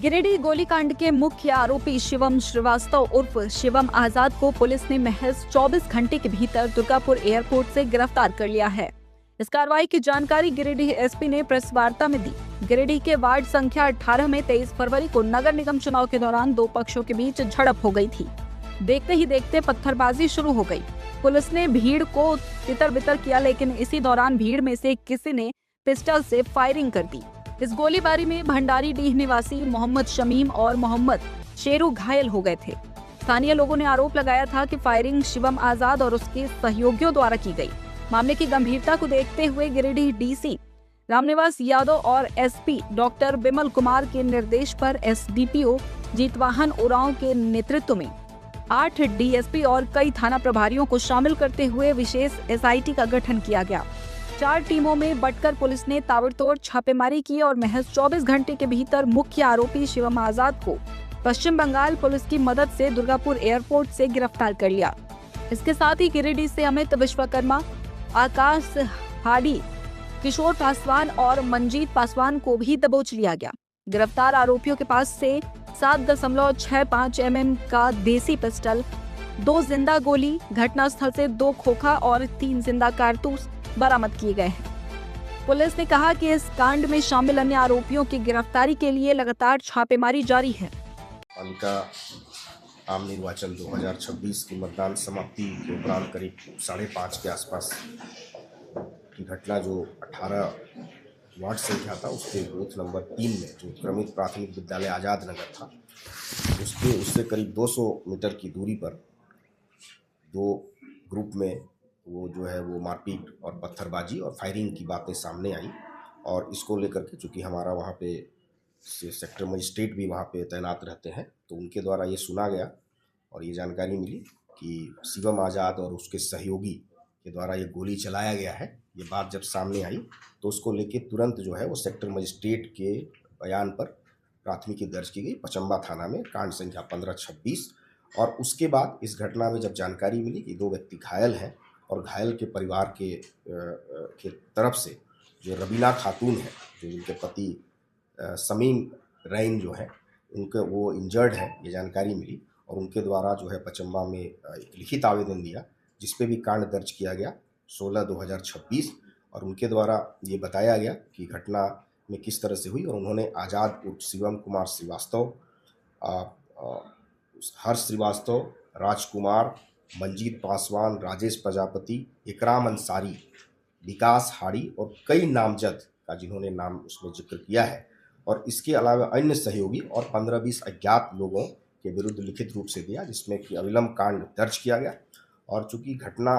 गिरिडीह गोलीकांड के मुख्य आरोपी शिवम श्रीवास्तव उर्फ शिवम आजाद को पुलिस ने महज 24 घंटे के भीतर दुर्गापुर एयरपोर्ट से गिरफ्तार कर लिया है। इस कार्रवाई की जानकारी गिरिडीह एसपी ने प्रेस वार्ता में दी। गिरिडीह के वार्ड संख्या 18 में 23 फरवरी को नगर निगम चुनाव के दौरान दो पक्षों के बीच झड़प हो गई थी। देखते ही देखते पत्थरबाजी शुरू हो गई। पुलिस ने भीड़ को तितर बितर किया, लेकिन इसी दौरान भीड़ में से किसी ने पिस्टल से फायरिंग कर दी। इस गोलीबारी में भंडारी डीह निवासी मोहम्मद शमीम और मोहम्मद शेरू घायल हो गए थे। स्थानीय लोगों ने आरोप लगाया था कि फायरिंग शिवम आजाद और उसके सहयोगियों द्वारा की गई। मामले की गंभीरता को देखते हुए गिरिडीह डीसी रामनिवास यादव और एसपी डॉक्टर बिमल कुमार के निर्देश पर एसडीपीओ जीतवाहन उरांव के नेतृत्व में 8 डीएसपी और कई थाना प्रभारियों को शामिल करते हुए विशेष एसआईटी का गठन किया गया। 4 टीमों में बंटकर पुलिस ने ताबड़तोड़ छापेमारी की और महज 24 घंटे के भीतर मुख्य आरोपी शिवम आजाद को पश्चिम बंगाल पुलिस की मदद से दुर्गापुर एयरपोर्ट से गिरफ्तार कर लिया। इसके साथ ही गिरिडीह से अमित विश्वकर्मा, आकाश हाडी, किशोर पासवान और मंजीत पासवान को भी दबोच लिया गया। गिरफ्तार आरोपियों के पास से 7.65 mm का देसी पिस्टल, 2 जिंदा गोली, घटनास्थल से 2 खोखा और 3 जिंदा कारतूस बरामद किए गए हैं। पुलिस ने कहा कि इस कांड में शामिल अन्य आरोपियों की गिरफ्तारी के लिए लगातार छापेमारी जारी है। पालिका आम निर्वाचन 2026 की मतदान समाप्ति के उपरांत करीब 5:30 के आसपास की घटना जो 18 वार्ड संख्या था उसके बूथ नंबर 3 में जो क्रमिक प्राथमिक विद्यालय आज़ाद नगर था उससे करीब 200 मीटर की दूरी पर 2 ग्रुप में वो मारपीट और पत्थरबाजी और फायरिंग की बातें सामने आई। और इसको लेकर के चूँकि हमारा वहाँ पे सेक्टर मजिस्ट्रेट भी वहाँ पे तैनात रहते हैं, तो उनके द्वारा ये सुना गया और ये जानकारी मिली कि शिवम आज़ाद और उसके सहयोगी के द्वारा ये गोली चलाया गया है। ये बात जब सामने आई तो उसको लेके तुरंत वो सेक्टर मजिस्ट्रेट के बयान पर प्राथमिकी दर्ज की गई पचम्बा थाना में, कांड संख्या 1526। और उसके बाद इस घटना में जब जानकारी मिली कि 2 व्यक्ति घायल हैं और घायल के परिवार के तरफ से जो रबीना खातून है, जो उनके पति समीम रैन जो है उनके वो इंजर्ड है, ये जानकारी मिली और उनके द्वारा पचम्बा में एक लिखित आवेदन दिया जिस पे भी कांड दर्ज किया गया 16/2026। और उनके द्वारा ये बताया गया कि घटना में किस तरह से हुई और उन्होंने आज़ाद उर्फ शिवम कुमार श्रीवास्तव, हर्ष श्रीवास्तव, राजकुमार, मंजीत पासवान, राजेश प्रजापति, इकराम अंसारी, विकास हाड़ी और कई नामजद का जिन्होंने नाम उसमें जिक्र किया है और इसके अलावा अन्य सहयोगी और 15-20 अज्ञात लोगों के विरुद्ध लिखित रूप से दिया, जिसमें कि अविलंब कांड दर्ज किया गया। और चूंकि घटना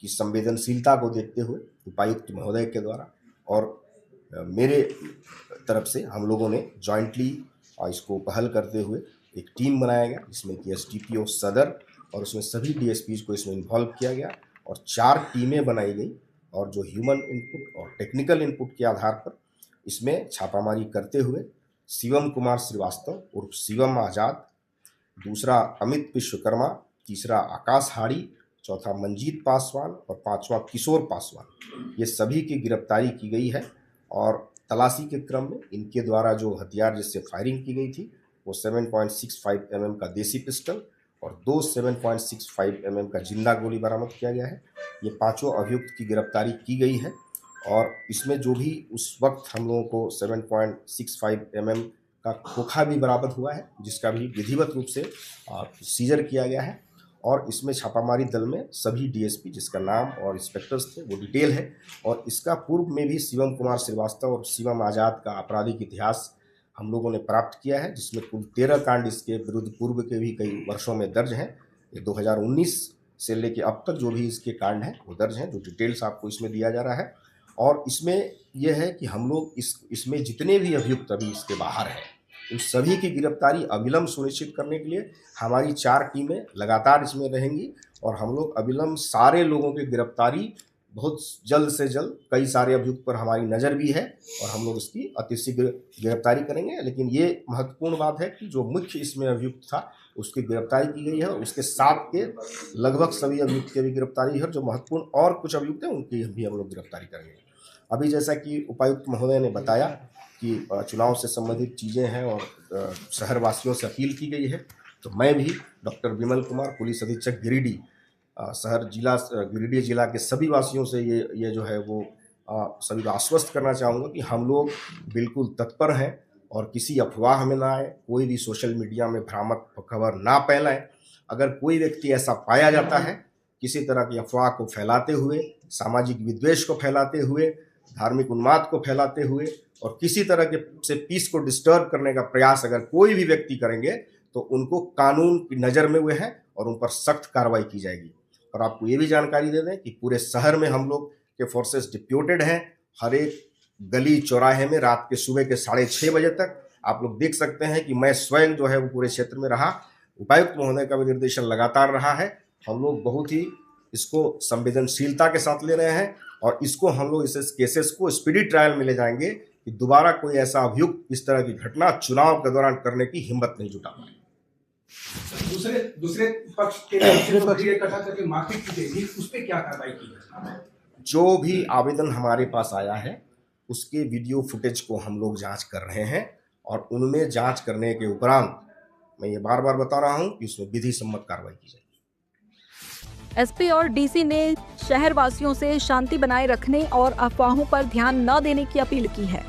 की संवेदनशीलता को देखते हुए उपायुक्त महोदय के द्वारा और मेरे तरफ से हम लोगों ने जॉइंटली इसको पहल करते हुए एक टीम बनाया गया जिसमें कि एसडीपीओ सदर और उसमें सभी डीएसपीज को इसमें इन्वॉल्व किया गया और 4 टीमें बनाई गई और जो ह्यूमन इनपुट और टेक्निकल इनपुट के आधार पर इसमें छापामारी करते हुए शिवम कुमार श्रीवास्तव उर्फ शिवम आज़ाद, दूसरा अमित विश्वकर्मा, तीसरा आकाश हाड़ी, चौथा मंजीत पासवान और 5वां किशोर पासवान, ये सभी की गिरफ्तारी की गई है। और तलाशी के क्रम में इनके द्वारा जो हथियार जिससे फायरिंग की गई थी वो 7.65 mm का देसी पिस्टल और 2 7.65 mm का जिंदा गोली बरामद किया गया है। ये 5 अभियुक्त की गिरफ्तारी की गई है और इसमें जो भी उस वक्त हम लोगों को 7.65 mm का खोखा भी बरामद हुआ है जिसका भी विधिवत रूप से सीजर किया गया है। और इसमें छापामारी दल में सभी डीएसपी जिसका नाम और इंस्पेक्टर्स थे वो डिटेल है। और इसका पूर्व में भी शिवम कुमार श्रीवास्तव और शिवम आज़ाद का आपराधिक इतिहास हम लोगों ने प्राप्त किया है, जिसमें कुल 13 कांड इसके विरुद्ध पूर्व के भी कई वर्षों में दर्ज हैं। ये 2019 से लेके अब तक जो भी इसके कांड हैं वो दर्ज हैं, जो डिटेल्स आपको इसमें दिया जा रहा है। और इसमें यह है कि हम लोग इसमें जितने भी अभियुक्त अभी इसके बाहर हैं उन सभी की गिरफ्तारी अविलंब सुनिश्चित करने के लिए हमारी 4 टीमें लगातार इसमें रहेंगी और हम लोग अविलंब सारे लोगों की गिरफ्तारी बहुत जल्द से जल्द, कई सारे अभियुक्त पर हमारी नज़र भी है और हम लोग इसकी अतिशीघ्र गिरफ्तारी करेंगे। लेकिन ये महत्वपूर्ण बात है कि जो मुख्य इसमें अभियुक्त था उसकी गिरफ्तारी की गई है और उसके साथ के लगभग सभी अभियुक्त की भी गिरफ्तारी है। जो महत्वपूर्ण और कुछ अभियुक्त हैं उनकी भी हम लोग गिरफ्तारी करेंगे। अभी जैसा कि उपायुक्त महोदय ने बताया कि चुनाव से संबंधित चीज़ें हैं और शहरवासियों से अपील की गई है। तो मैं भी डॉक्टर विमल कुमार, पुलिस अधीक्षक गिरिडीह, गिरिडीह जिला के सभी वासियों से ये जो है वो सभी को आश्वस्त करना चाहूँगा कि हम लोग बिल्कुल तत्पर हैं और किसी अफवाह में ना आए, कोई भी सोशल मीडिया में भ्रामक खबर ना फैलाएं। अगर कोई व्यक्ति ऐसा पाया जाता है किसी तरह की अफवाह को फैलाते हुए, सामाजिक विद्वेष को फैलाते हुए, धार्मिक उन्माद को फैलाते हुए और किसी तरह के से पीस को डिस्टर्ब करने का प्रयास अगर कोई भी व्यक्ति करेंगे तो उनको कानून की नज़र में हुए हैं और उन पर सख्त कार्रवाई की जाएगी। और आपको ये भी जानकारी दे दें कि पूरे शहर में हम लोग के फोर्सेस डिप्यूटेड हैं। हर एक गली चौराहे में रात के सुबह के 6:30 बजे तक आप लोग देख सकते हैं कि मैं स्वयं जो है वो पूरे क्षेत्र में रहा। उपायुक्त महोदय का भी निर्देशन लगातार रहा है। हम लोग बहुत ही इसको संवेदनशीलता के साथ ले रहे हैं और इसको हम लोग इस केसेस को स्पीडी ट्रायल में ले जाएंगे कि दोबारा कोई ऐसा अभियुक्त इस तरह की घटना चुनाव के दौरान करने की हिम्मत नहीं जुटा पाए। दूसरे पक्ष के इकट्ठा करके मारपीट की गई थी, उस पर क्या कार्रवाई की है? जो भी आवेदन हमारे पास आया है उसके वीडियो फुटेज को हम लोग जांच कर रहे हैं और उनमें जांच करने के उपरांत मैं ये बार बार बता रहा हूं कि उसमें विधि सम्मत कार्रवाई की जाएगी। एसपी और डीसी ने शहरवासियों से शांति बनाए रखने और अफवाहों पर ध्यान न देने की अपील की है।